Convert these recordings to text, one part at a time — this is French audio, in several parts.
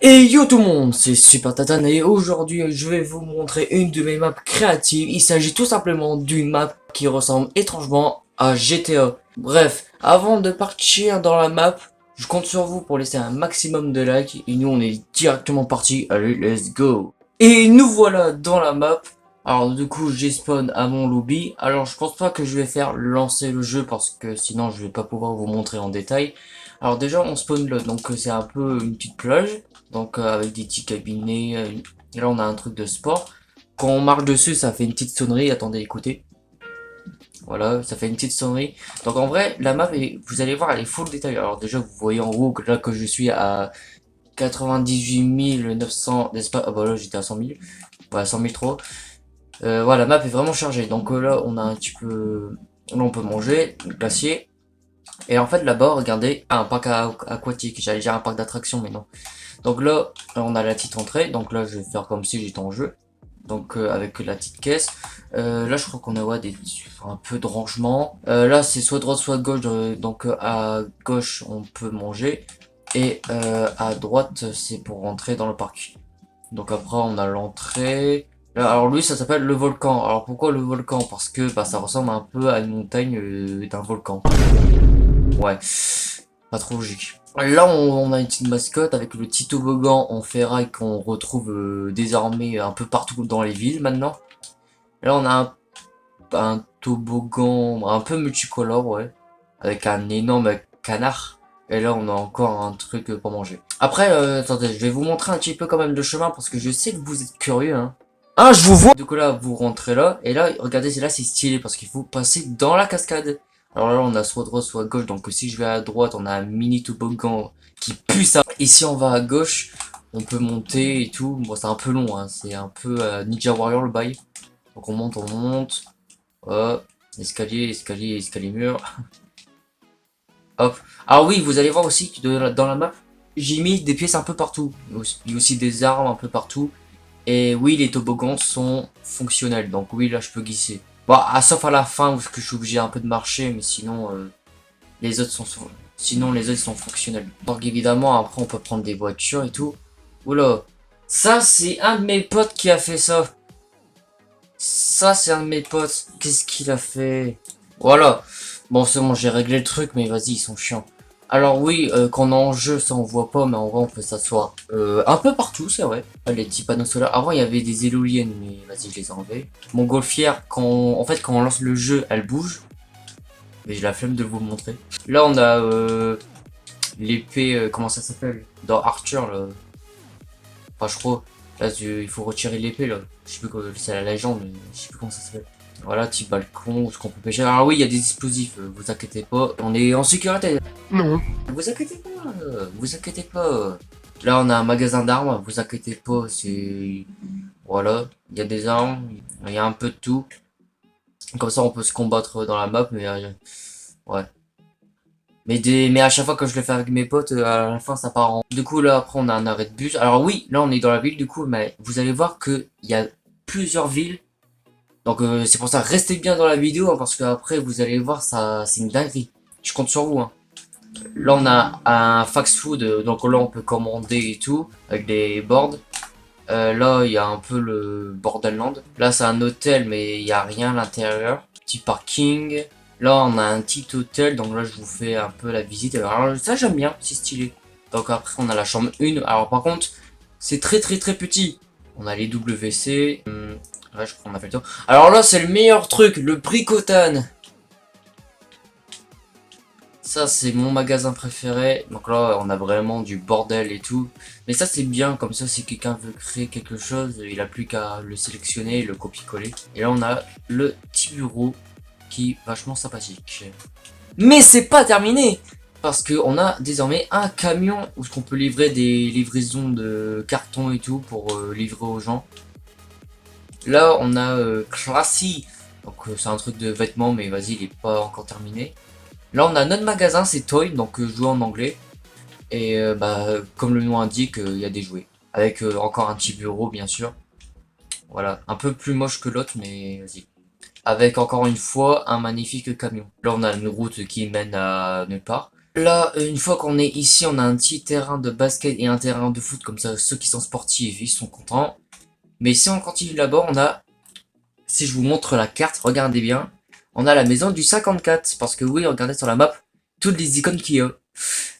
Et yo tout le monde, c'est Super Tatan et aujourd'hui je vais vous montrer une de mes maps créatives. Il s'agit tout simplement d'une map qui ressemble étrangement à GTA. Bref, avant de partir dans la map, je compte sur vous pour laisser un maximum de likes et nous on est directement parti. Allez, let's go. Et nous voilà dans la map. Alors du coup j'ai spawn à mon lobby. Alors je pense pas que je vais faire lancer le jeu parce que sinon je vais pas pouvoir vous montrer en détail. Alors déjà on spawn là, donc c'est un peu une petite plage. Donc avec des petits cabinets. Et là on a un truc de sport. Quand on marche dessus ça fait une petite sonnerie. Attendez, écoutez. Voilà, ça fait une petite sonnerie. Donc en vrai la map est, vous allez voir, elle est full détail. Alors déjà vous voyez en haut que là que je suis à 98 900 d'espace. Ah bah là j'étais à 100 000. Ouais, 100 000 trop. Voilà, la map est vraiment chargée. Donc là on a un petit peu... Là on peut manger, le glacier. Et en fait là-bas regardez, un parc aquatique. J'allais dire un parc d'attractions mais non. Donc là, on a la petite entrée. Donc là, je vais faire comme si j'étais en jeu. Donc avec la petite caisse. Là, je crois qu'on a ouais, un peu de rangement. Là, c'est soit droite, soit gauche. Donc à gauche, on peut manger. Et à droite, c'est pour rentrer dans le parc. Donc après, on a l'entrée. Là, alors lui, ça s'appelle le volcan. Alors pourquoi le volcan? Parce que bah, ça ressemble un peu à une montagne d'un volcan. Ouais, pas trop logique. Là, on a une petite mascotte avec le petit toboggan en ferraille qu'on retrouve désormais un peu partout dans les villes maintenant. Là, on a un toboggan un peu multicolore, ouais, avec un énorme canard. Et là, on a encore un truc pour manger. Après, attendez, je vais vous montrer un petit peu quand même le chemin parce que je sais que vous êtes curieux, hein. Ah, je vous vois! Du coup, là, vous rentrez là. Et là, regardez, là, c'est stylé parce qu'il faut passer dans la cascade. Alors là, on a soit droite, soit gauche. Donc, si je vais à droite, on a un mini toboggan qui pue ça. Et si on va à gauche, on peut monter et tout. Bon, c'est un peu long, hein. C'est un peu Ninja Warrior le bail. Donc, on monte, on monte. Hop. Escalier, escalier, escalier mur. Hop. Alors oui, vous allez voir aussi que dans la map, j'ai mis des pièces un peu partout. Il y a aussi des armes un peu partout. Et oui, les toboggans sont fonctionnels. Donc oui, là, je peux glisser. Bon, sauf à la fin où je suis obligé un peu de marcher. Mais sinon, les autres sinon, les autres sont fonctionnels. Donc évidemment, après, on peut prendre des voitures et tout. Oula. Ça, c'est un de mes potes qui a fait ça. Ça, c'est un de mes potes. Qu'est-ce qu'il a fait? Voilà. Bon, c'est bon, j'ai réglé le truc, mais vas-y, ils sont chiants. Alors oui, quand on est en jeu, ça on voit pas, mais en vrai on peut s'asseoir un peu partout, c'est vrai. Les petits panneaux solaires. Avant il y avait des éoliennes, mais vas-y, je les ai enlevés. Montgolfière, en fait quand on lance le jeu, elle bouge. Mais j'ai la flemme de vous le montrer. Là on a l'épée, comment ça s'appelle? Dans Archer, là. Enfin, je crois. Là, il faut retirer l'épée, là. Je sais plus quoi, c'est la légende, mais je sais plus comment ça s'appelle. Voilà, petit balcon où ce qu'on peut pêcher. Alors oui, il y a des explosifs, vous inquiétez pas. On est en sécurité. Non. Vous inquiétez pas, vous inquiétez pas. Là, on a un magasin d'armes, vous inquiétez pas, c'est... Voilà, il y a des armes, il y a un peu de tout. Comme ça, on peut se combattre dans la map, mais... ouais. Mais à chaque fois que je le fais avec mes potes, à la fin ça part en... Du coup là après on a un arrêt de bus. Alors oui, là on est dans la ville du coup, mais vous allez voir que il y a plusieurs villes. Donc c'est pour ça, restez bien dans la vidéo, hein, parce que après vous allez voir, ça c'est une dinguerie. Je compte sur vous, hein. Là on a un fast food, donc là on peut commander et tout, avec des boards. Là il y a un peu le Borderland. Là c'est un hôtel mais il n'y a rien à l'intérieur. Petit parking. Là on a un petit hôtel, donc là je vous fais un peu la visite. Alors ça j'aime bien, c'est stylé. Donc après on a la chambre 1. Alors par contre c'est très petit. On a les WC. Ouais, je crois qu'on a fait le tour. Alors là c'est le meilleur truc, le bricotane. Ça c'est mon magasin préféré. Donc là on a vraiment du bordel et tout. Mais ça c'est bien, comme ça si quelqu'un veut créer quelque chose, il a plus qu'à le sélectionner et le copier-coller. Et là on a le petit bureau qui est vachement sympathique. Mais c'est pas terminé, parce qu'on a désormais un camion où on peut livrer des livraisons de cartons et tout pour livrer aux gens. Là on a Classy, donc c'est un truc de vêtements mais vas-y il est pas encore terminé. Là on a notre magasin, c'est Toy, donc jouet en anglais. Et bah comme le nom indique, il y a des jouets. Avec encore un petit bureau bien sûr. Voilà, un peu plus moche que l'autre mais vas-y. Avec encore une fois un magnifique camion. Là on a une route qui mène à nulle part. Là, une fois qu'on est ici, on a un petit terrain de basket et un terrain de foot, comme ça, ceux qui sont sportifs, ils sont contents. Mais si on continue là-bas, on a, si je vous montre la carte, regardez bien, on a la maison du 54, parce que oui, regardez sur la map, toutes les icônes qu'il y a.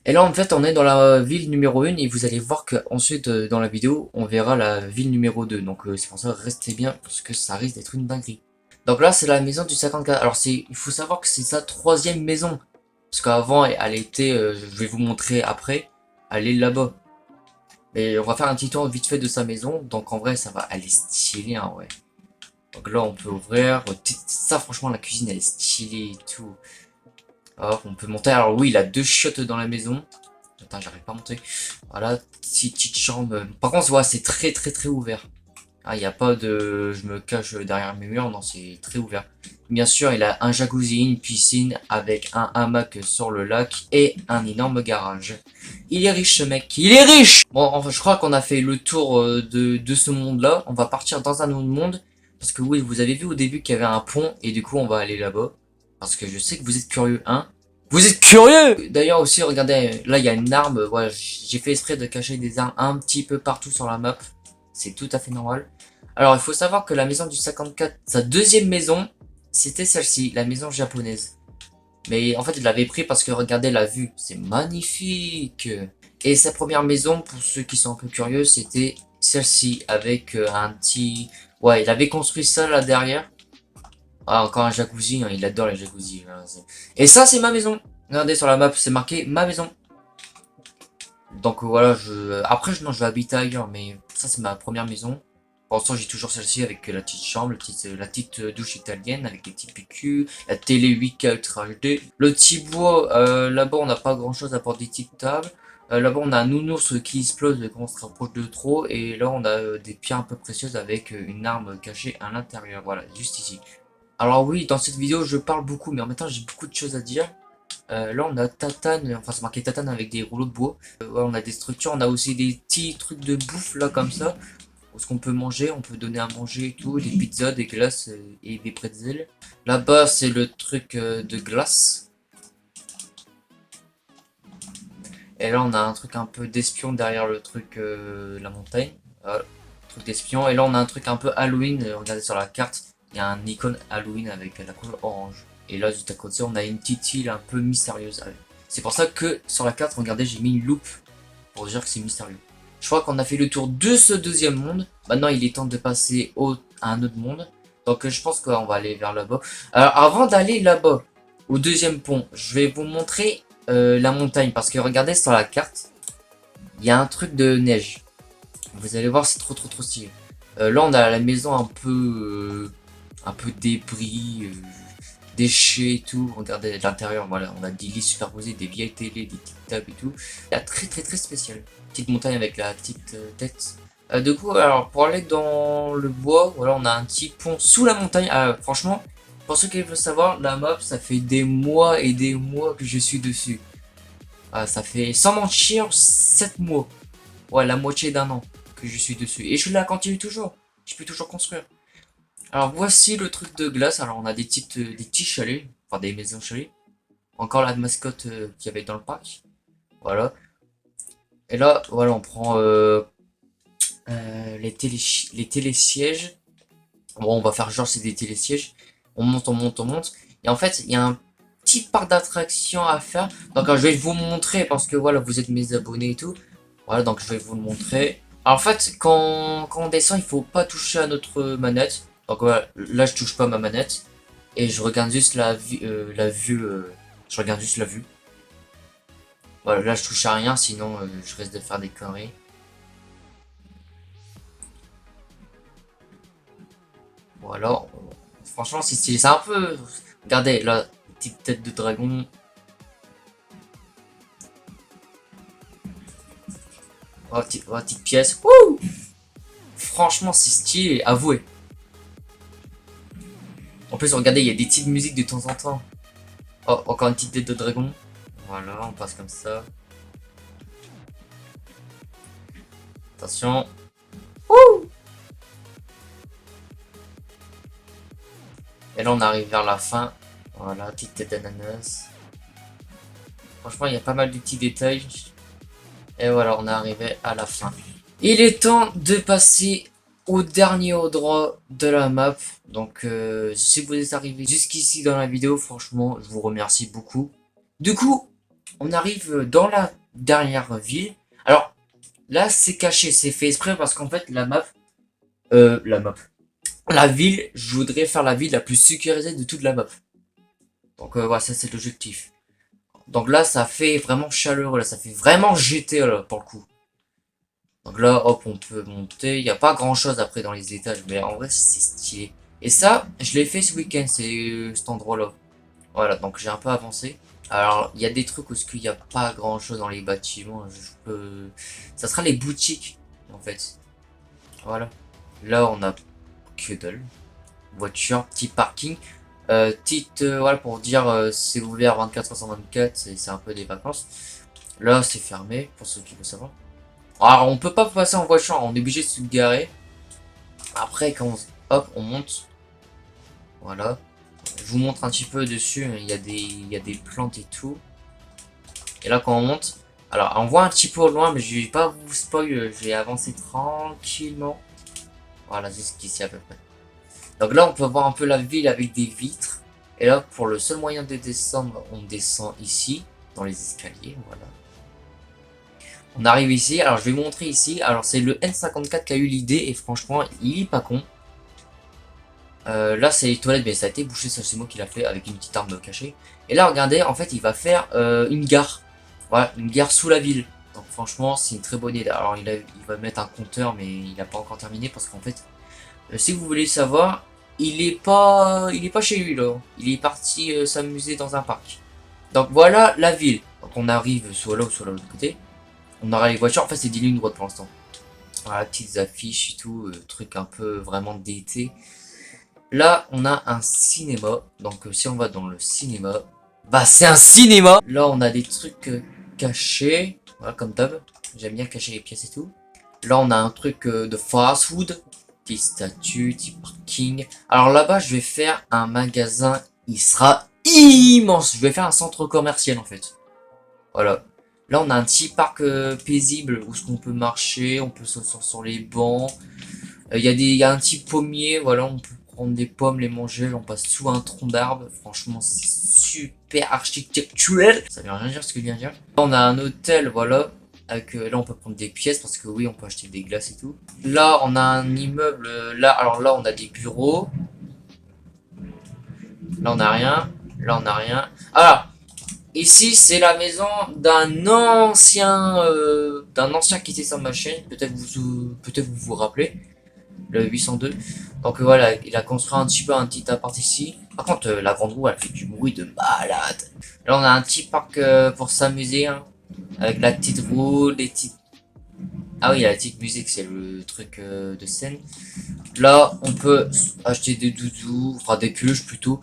Et là, en fait, on est dans la ville numéro 1, et vous allez voir que ensuite dans la vidéo, on verra la ville numéro 2. Donc c'est pour ça, restez bien, parce que ça risque d'être une dinguerie. Donc là, c'est la maison du 54. Alors il faut savoir que c'est sa troisième maison. Parce qu'avant, elle était, je vais vous montrer après, elle est là-bas. Mais on va faire un petit tour vite fait de sa maison. Donc en vrai, ça va, elle est stylée, hein, ouais. Donc là, on peut ouvrir. Ça, franchement, la cuisine, elle est stylée et tout. Hop, on peut monter. Alors oui, il a deux chiottes dans la maison. Attends, j'arrive pas à monter. Voilà, petite chambre. Par contre, ouais, c'est très très très ouvert. Ah, il n'y a pas de... Je me cache derrière mes murs, non, c'est très ouvert. Bien sûr, il a un jacuzzi, une piscine avec un hamac sur le lac et un énorme garage. Il est riche ce mec, il est riche! Bon, enfin, je crois qu'on a fait le tour de ce monde-là. On va partir dans un autre monde. Parce que oui, vous avez vu au début qu'il y avait un pont et du coup on va aller là-bas. Parce que je sais que vous êtes curieux, hein? Vous êtes curieux! D'ailleurs aussi, regardez, là il y a une arme. Voilà, j'ai fait exprès de cacher des armes un petit peu partout sur la map. C'est tout à fait normal. Alors, il faut savoir que la maison du 54, sa deuxième maison, c'était celle-ci, la maison japonaise. Mais en fait, il l'avait pris parce que regardez la vue, c'est magnifique. Et sa première maison, pour ceux qui sont un peu curieux, c'était celle-ci, avec un petit... Ouais, il avait construit ça là derrière. Ah, encore un jacuzzi, hein, il adore les jacuzzis. Hein, et ça, c'est ma maison. Regardez sur la map, c'est marqué ma maison. Donc voilà, après, non, je vais habiter ailleurs, mais ça, c'est ma première maison. Pour l'instant, j'ai toujours celle-ci avec la petite chambre, la petite douche italienne avec les petits PQ, la télé 8K Ultra HD. Le petit bois, là-bas, on n'a pas grand-chose à part des petites tables. Là-bas, on a un nounours qui explose quand on se rapproche de trop. Et là, on a des pierres un peu précieuses avec une arme cachée à l'intérieur. Voilà, juste ici. Alors oui, dans cette vidéo, je parle beaucoup, mais en même temps, j'ai beaucoup de choses à dire. Là, on a tatane, enfin, c'est marqué tatane avec des rouleaux de bois. Ouais, on a des structures, on a aussi des petits trucs de bouffe là, comme ça. Ce qu'on peut manger, on peut donner à manger et tout, des pizzas, des glaces et des pretzels. Là-bas, c'est le truc de glace. Et là, on a un truc un peu d'espion derrière le truc, la montagne. Voilà, truc d'espion. Et là, on a un truc un peu Halloween. Regardez sur la carte, il y a un icône Halloween avec la couleur orange. Et là, juste à côté, on a une petite île un peu mystérieuse. C'est pour ça que sur la carte, regardez, j'ai mis une loupe pour dire que c'est mystérieux. Je crois qu'on a fait le tour de ce deuxième monde. Maintenant, il est temps de passer à un autre monde. Donc, je pense qu'on va aller vers là-bas. Alors, avant d'aller là-bas, au deuxième pont, je vais vous montrer la montagne. Parce que regardez sur la carte, il y a un truc de neige. Vous allez voir, c'est trop trop trop stylé. Là, on a la maison un peu débris, déchets et tout. Regardez l'intérieur, voilà, on a des lits superposés, des vieilles télé, des petites tables et tout. Il très très très spécial. Petite montagne avec la petite tête. Du coup, alors pour aller dans le bois, voilà, on a un petit pont sous la montagne. Franchement, pour ceux qui veulent savoir, la map, ça fait des mois et des mois que je suis dessus. Ça fait, sans mentir, 7 mois. Ouais, la moitié d'un an que je suis dessus. Et je la continue toujours. Je peux toujours construire. Alors voici le truc de glace. Alors on a des petits chalets, enfin des maisons chalets. Encore la mascotte qu'il y avait dans le parc. Voilà. Et là, voilà, on prend les télésièges. Bon, on va faire genre c'est des télésièges. On monte, on monte, on monte. Et en fait, il y a un petit parc d'attractions à faire. Donc je vais vous montrer parce que voilà, vous êtes mes abonnés et tout. Voilà, donc je vais vous le montrer. Alors, en fait, quand on descend, il faut pas toucher à notre manette. Donc voilà, là je touche pas ma manette. Et je regarde juste la vue. Je regarde juste la vue. Voilà, là je touche à rien, sinon je risque de faire des conneries. Voilà, franchement c'est stylé. C'est un peu... Regardez, là, petite tête de dragon. Oh, petite pièce. Wouh! Franchement c'est stylé, avouez. En plus, regardez, il y a des petites musiques de temps en temps. Oh, encore une petite tête de dragon. Voilà, on passe comme ça. Attention. Wouh! Et là, on arrive vers la fin. Voilà, petite tête d'ananas. Franchement, il y a pas mal de petits détails. Et voilà, on est arrivé à la fin. Il est temps de passer au dernier endroit de la map. Donc, si vous êtes arrivé jusqu'ici dans la vidéo, franchement, je vous remercie beaucoup. Du coup, on arrive dans la dernière ville. Alors, là, c'est caché, c'est fait exprès parce qu'en fait, la ville, je voudrais faire la ville la plus sécurisée de toute la map. Donc, voilà, ça c'est l'objectif. Donc là, ça fait vraiment chaleureux, là, ça fait vraiment GTA, là, pour le coup. Donc là, hop, on peut monter. Il n'y a pas grand chose après dans les étages, mais en vrai, c'est stylé. Et ça, je l'ai fait ce week-end, c'est cet endroit-là. Voilà, donc j'ai un peu avancé. Alors, il y a des trucs où il n'y a pas grand chose dans les bâtiments. Ça sera les boutiques, en fait. Voilà. Là, on a que dalle. Voiture, petit parking. Voilà, pour dire, c'est ouvert 24h sur 24, c'est un peu des vacances. Là, c'est fermé, pour ceux qui veulent savoir. Alors, on peut pas passer en voiture, on est obligé de se garer. Après, hop, on monte. Voilà. Je vous montre un petit peu dessus, il y a des plantes et tout. Et là, quand on monte, alors, on voit un petit peu au loin, mais je vais pas vous spoil, je vais avancer tranquillement. Voilà, jusqu'ici à peu près. Donc là, on peut voir un peu la ville avec des vitres. Et là, pour le seul moyen de descendre, on descend ici, dans les escaliers, voilà. On arrive ici, alors je vais vous montrer ici, alors c'est le N54 qui a eu l'idée, et franchement, il est pas con. Là, c'est les toilettes, mais ça a été bouché, ça c'est moi qui l'a fait, avec une petite arme cachée. Et là, regardez, en fait, il va faire une gare. Voilà, une gare sous la ville. Donc franchement, c'est une très bonne idée. Alors, il va mettre un compteur, mais il n'a pas encore terminé, parce qu'en fait, si vous voulez savoir, il est pas chez lui là. Il est parti s'amuser dans un parc. Donc voilà la ville. Donc on arrive soit là ou soit de l'autre côté. On aura les voitures. En fait, c'est des lignes droites pour l'instant. Voilà, petites affiches et tout, truc un peu vraiment d'été. Là, on a un cinéma. Donc si on va dans le cinéma, bah c'est un cinéma. Là, on a des trucs cachés. Voilà, comme d'hab. J'aime bien cacher les pièces et tout. Là, on a un truc de fast food. Petit statut, petit parking. Alors là-bas, je vais faire un magasin. Il sera immense. Je vais faire un centre commercial en fait. Voilà. Là, on a un petit parc paisible où on peut marcher, on peut s'asseoir sur les bancs. Il y a un petit pommier, voilà, on peut prendre des pommes, les manger. On passe sous un tronc d'arbre. Franchement, c'est super architectural. Ça veut rien dire ce que je viens de dire. Là, on a un hôtel, voilà. Avec, là, on peut prendre des pièces parce que oui, on peut acheter des glaces et tout. Là, on a un immeuble. Là, alors là, on a des bureaux. Là, on a rien. Là, on a rien. Ah! Ici, c'est la maison d'un ancien qui était sur ma chaîne. Peut-être vous vous rappelez, le 802. Donc voilà, il a construit un petit appart ici. Par contre, la grande roue, elle fait du bruit de malade. Là, on a un petit parc pour s'amuser, hein, avec la petite roue, les petites. Ah oui, la petite musique, c'est le truc de scène. Là, on peut acheter des doudous, enfin des peluches plutôt.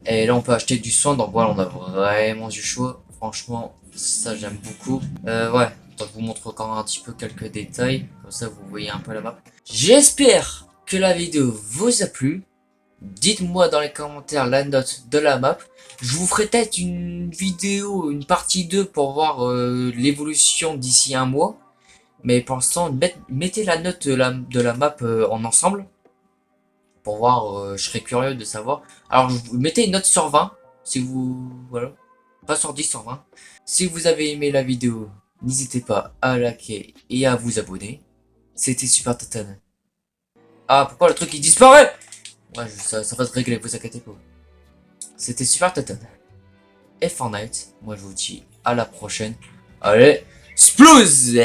Et là, on peut acheter du soin. Donc voilà, on a vraiment du choix. Franchement, ça, j'aime beaucoup. Ouais, donc je vous montre encore un petit peu quelques détails. Comme ça, vous voyez un peu la map. J'espère que la vidéo vous a plu. Dites-moi dans les commentaires la note de la map. Je vous ferai peut-être une vidéo, une partie 2 pour voir l'évolution d'ici un mois. Mais pour l'instant, mettez la note de la map en ensemble. Pour voir, je serais curieux de savoir. Alors, vous mettez une note sur 20. Si vous... Voilà. Pas sur 10, sur 20. Si vous avez aimé la vidéo, n'hésitez pas à liker et à vous abonner. C'était Super Tatane. Ah, pourquoi le truc il disparaît? Ouais, ça va se régler, vous inquiétez pas. C'était Super Tatane. Et Fortnite, moi je vous dis à la prochaine. Allez, sploose!